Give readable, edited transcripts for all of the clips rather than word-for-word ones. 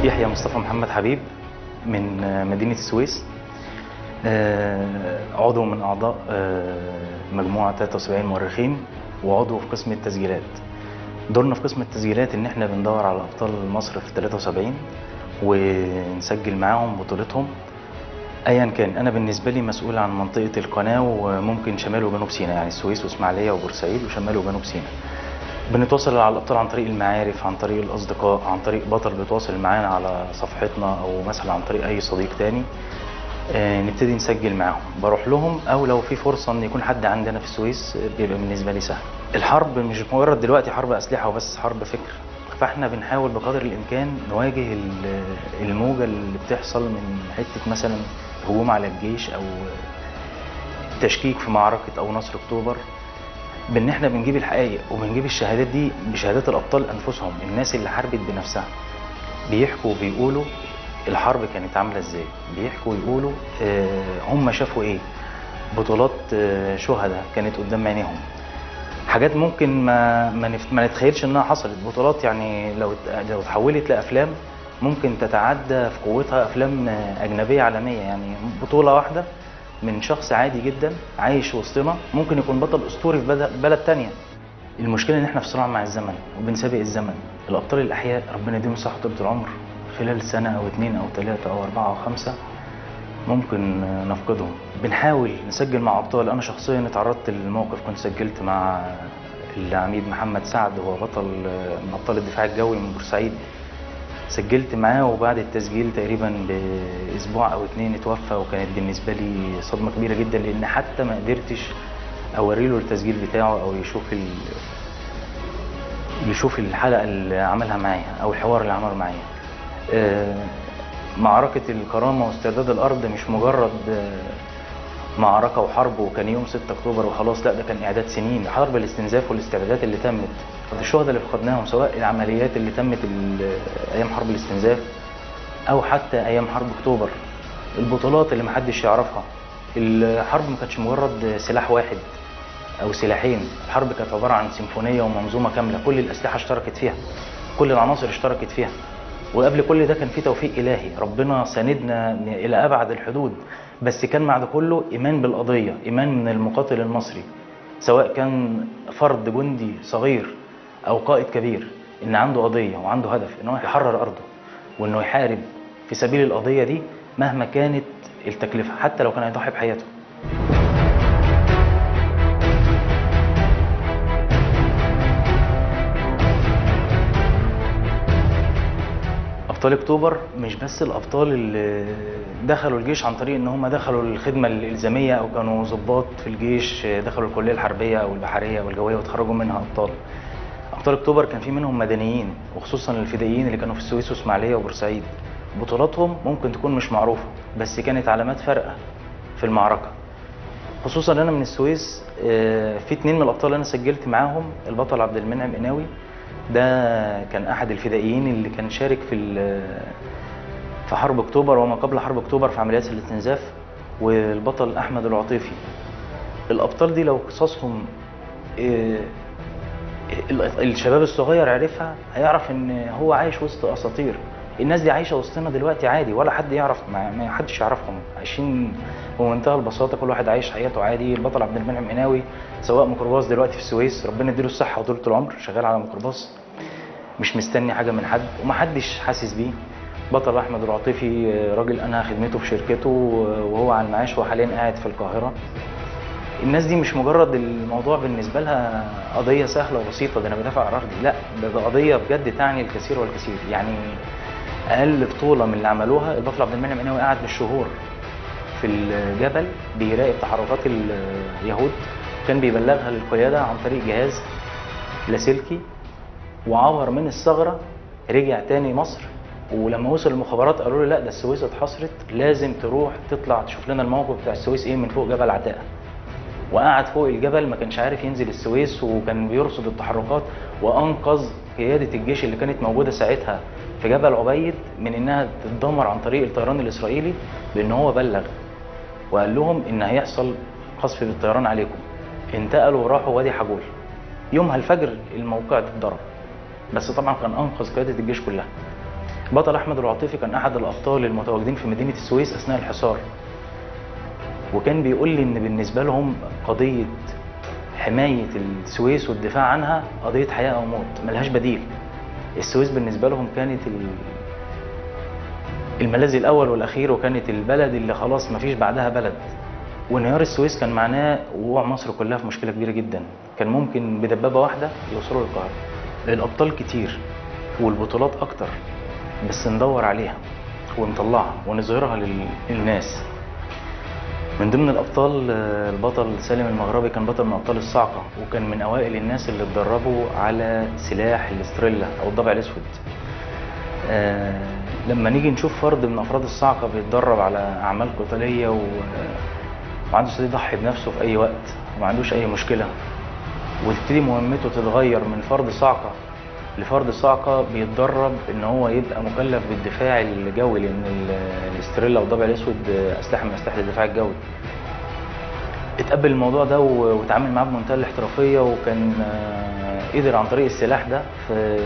يحيى مصطفى محمد حبيب من مدينة السويس. عضو من أعضاء مجموعة 73 مؤرخين وعضو في قسم التسجيلات. دورنا في قسم التسجيلات إن إحنا بندور على أبطال مصر في 73 ونسجل معاهم بطولتهم أيا كان. أنا بالنسبة لي مسؤول عن منطقة القناة وممكن شمال وجنوب سيناء، يعني السويس وإسماعيلية وبورسعيد وشمال وجنوب سيناء. بنتواصل على الأبطال عن طريق المعارف، عن طريق الأصدقاء، عن طريق بطل بيتواصل معانا على صفحتنا أو مثلا عن طريق أي صديق تاني. نبتدي نسجل معاهم، بروح لهم أو لو في فرصة إن يكون حد عندنا في السويس بيبقى بالنسبة لي سهل. الحرب مش مجرد دلوقتي حرب أسلحة وبس، حرب فكر. فاحنا بنحاول بقدر الإمكان نواجه الموجة اللي بتحصل من حتة مثلا هجوم على الجيش أو تشكيك في معركة أو نصر أكتوبر، بان احنا بنجيب الحقائق وبنجيب الشهادات دي بشهادات الابطال انفسهم، الناس اللي حاربت بنفسها بيحكوا وبيقولوا الحرب كانت عامله ازاي، بيحكوا ويقولوا هم شافوا ايه، بطولات شهداء كانت قدام عينيهم، حاجات ممكن ما نتخيلش انها حصلت، بطولات يعني لو اتحولت لافلام ممكن تتعدى في قوتها افلام اجنبيه عالميه. يعني بطوله واحده من شخص عادي جدا عايش وسطنا ممكن يكون بطل اسطوري في بلد تانية. المشكله ان احنا في صراع مع الزمن وبنسابق الزمن. الابطال الاحياء ربنا يديهم الصحه وطولة العمر خلال سنه او اتنين او تلاته او اربعه او خمسه ممكن نفقدهم. بنحاول نسجل مع ابطال. انا شخصيا اتعرضت للموقف، كنت سجلت مع العميد محمد سعد، هو بطل من ابطال الدفاع الجوي من بورسعيد. سجلت معاه وبعد التسجيل تقريبا باسبوع او اتنين اتوفى، وكانت بالنسبه لي صدمه كبيره جدا لان حتى ما قدرتش اوري له التسجيل بتاعه او يشوف الحلقه اللي عملها معايا او الحوار اللي عمله معايا. معركه الكرامه واسترداد الارض مش مجرد معركه وحرب وكان يوم 6 اكتوبر وخلاص، لا ده كان اعداد سنين، حرب الاستنزاف والاستعدادات اللي تمت، الشهداء اللي فقدناهم، سواء العمليات اللي تمت ايام حرب الاستنزاف او حتى ايام حرب اكتوبر، البطولات اللي محدش يعرفها. الحرب ما كانتش مجرد سلاح واحد او سلاحين، الحرب كانت عباره عن سيمفونيه ومنظومه كامله، كل الاسلحه اشتركت فيها، كل العناصر اشتركت فيها، وقبل كل ده كان في توفيق الهي، ربنا ساندنا الى ابعد الحدود. بس كان مع ده كله ايمان بالقضيه، ايمان من المقاتل المصري سواء كان فرد جندي صغير او قائد كبير، ان عنده قضيه وعنده هدف ان هو يحرر ارضه وانه يحارب في سبيل القضيه دي مهما كانت التكلفه، حتى لو كان هيضحي بحياته. ابطال اكتوبر مش بس الابطال اللي دخلوا الجيش عن طريق ان هم دخلوا الخدمه الالزاميه او كانوا ضباط في الجيش، دخلوا الكليه الحربيه او البحريه او الجويه وتخرجوا منها ابطال. ابطال اكتوبر كان في منهم مدنيين وخصوصا الفدائيين اللي كانوا في السويس واسماعيليه وبورسعيد. بطولاتهم ممكن تكون مش معروفه بس كانت علامات فارقه في المعركه. خصوصا انا من السويس، في 2 من الابطال اللي انا سجلت معاهم، البطل عبد المنعم قناوي ده كان احد الفدائيين اللي كان شارك في حرب اكتوبر وما قبل حرب اكتوبر في عمليات الاستنزاف، والبطل احمد العطيفي. الابطال دي لو قصصهم الشباب الصغير عرفها هيعرف ان هو عايش وسط اساطير. الناس دي عايشه وسطنا دلوقتي عادي ولا حد يعرف، ما حدش يعرفهم، عايشين بمنتهى البساطه، كل واحد عايش حياته عادي. البطل عبد المنعم قناوي سواق ميكروباص دلوقتي في السويس، ربنا يديله الصحه وطولة العمر، شغال على ميكروباص مش مستني حاجه من حد ومحدش حاسس بيه. بطل احمد العاطفي راجل انهى خدمته في شركته وهو على المعاش وحاليا قاعد في القاهره. الناس دي مش مجرد الموضوع بالنسبه لها قضيه سهله وبسيطه، ده انا بدافع عن ارضي، لا ده قضيه بجد تعني الكثير والكثير. يعني اقل بطوله من اللي عملوها، البطل عبد المنعم قناوي قاعد بالشهور في الجبل بيراقب تحركات اليهود، كان بيبلغها للقياده عن طريق جهاز لاسلكي، وعبر من الثغره رجع تاني مصر. ولما وصل المخابرات قالوا له لا ده السويس اتحاصرت، لازم تروح تطلع تشوف لنا الموقف بتاع السويس ايه من فوق جبل عتاقه. وقعد فوق الجبل، ما كانش عارف ينزل السويس وكان بيرصد التحركات، وانقذ قياده الجيش اللي كانت موجوده ساعتها في جبل عبيد من انها تتدمر عن طريق الطيران الاسرائيلي، بان هو بلغ وقال لهم ان هيحصل قصف بالطيران عليكم. انتقلوا وراحوا وادي حجول، يومها الفجر الموقع اتضرب، بس طبعا كان انقذ قياده الجيش كلها. بطل احمد العاطفي كان احد الابطال المتواجدين في مدينه السويس اثناء الحصار، وكان بيقول لي ان بالنسبه لهم قضيه حمايه السويس والدفاع عنها قضيه حياه او موت ملهاش بديل. السويس بالنسبه لهم كانت الملاذ الاول والاخير، وكانت البلد اللي خلاص مفيش بعدها بلد. وانهيار السويس كان معناه وقوع مصر كلها في مشكله كبيره جدا، كان ممكن بدبابه واحده يوصلوا للقاهره. الابطال كتير والبطولات اكتر، بس ندور عليها ونطلعها ونظهرها للناس. من ضمن الابطال البطل سالم المغربي، كان بطل من ابطال الصاعقه، وكان من اوائل الناس اللي اتدربوا على سلاح الاستريلا او الضبع الاسود. لما نيجي نشوف فرد من افراد الصاعقه بيتدرب على اعمال قتاليه وعنده استعداد يضحي بنفسه في اي وقت وما عندوش اي مشكله، وتبتدي مهمته تتغير من فرد صاعقه لفرد صاعقه بيتدرب ان هو يبقى مكلف بالدفاع الجوي، لان الاستريلا والضبع الاسود اسلحه من اسلحه الدفاع الجوي. اتقبل الموضوع ده واتعامل معاه بمنتهى الاحترافيه، وكان قدر عن طريق السلاح ده في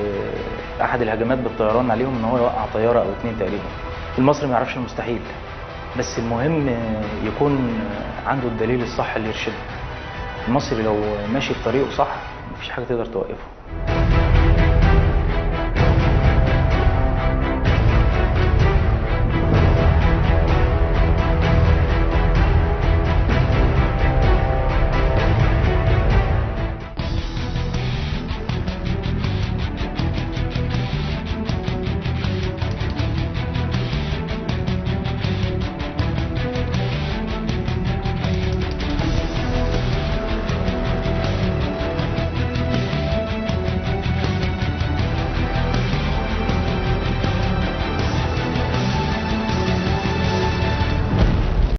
احد الهجمات بالطيران عليهم ان هو يوقع طياره او اتنين تقريبا. المصري ما يعرفش المستحيل، بس المهم يكون عنده الدليل الصح اللي يرشده. المصري لو ماشي في طريقه صح مفيش حاجه تقدر توقفه.